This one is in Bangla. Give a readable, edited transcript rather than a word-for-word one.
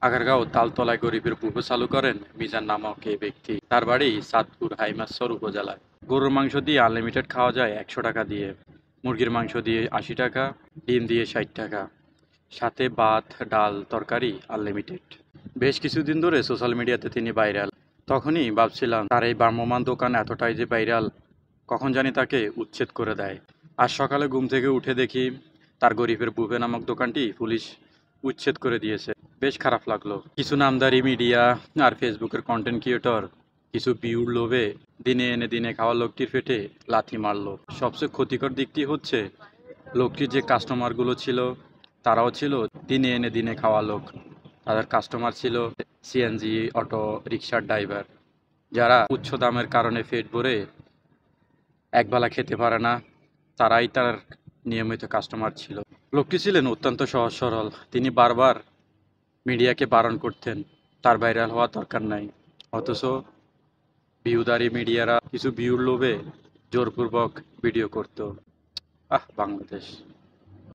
আগারগাঁও তালতলায় গরিবের বুফে চালু করেন মিজান নামক এই ব্যক্তি। তার বাড়ি চাঁদপুর হাইমাশ্বর উপজেলায়। গরুর মাংস দিয়ে আনলিমিটেড খাওয়া যায় ১০০ টাকা দিয়ে, মুরগির মাংস দিয়ে ৮০ টাকা, ডিম দিয়ে ৬০ টাকা, সাথে ভাত ডাল তরকারি আনলিমিটেড। বেশ কিছুদিন ধরে সোশ্যাল মিডিয়াতে তিনি ভাইরাল। তখনই ভাবছিলাম তার এই ভ্রাম্যমাণ দোকান এতটাই যে ভাইরাল, কখন জানি তাকে উচ্ছেদ করে দেয়। আজ সকালে ঘুম থেকে উঠে দেখি তার গরিবের বুফে নামক দোকানটি পুলিশ উচ্ছেদ করে দিয়েছে। বেশ খারাপ লাগলো। কিছু নামদারি মিডিয়া আর ফেসবুকের কন্টেন্ট ক্রিয়েটর কিছু ভিউর লোভে দিনে এনে দিনে খাওয়া লোকটির পেটে লাথি মারলো। সবচেয়ে ক্ষতিকর দিকটি হচ্ছে, লোকটির যে কাস্টমারগুলো ছিল তারাও ছিল দিনে এনে দিনে খাওয়া লোক। তাদের কাস্টমার ছিল সিএনজি অটো রিক্সার ড্রাইভার, যারা উচ্চ দামের কারণে পেট ভরে একবেলা খেতে পারে না, তারাই তার নিয়মিত কাস্টমার ছিল। লোকটি ছিলেন অত্যন্ত সহজ সরল। তিনি বারবার মিডিয়াকে বারণ করতেন তার ভাইরাল হওয়ার দরকার নাই, অথচ ভিউদারি মিডিয়ারা কিছু ভিউর লোভে জোরপূর্বক ভিডিও করত। বাংলাদেশ।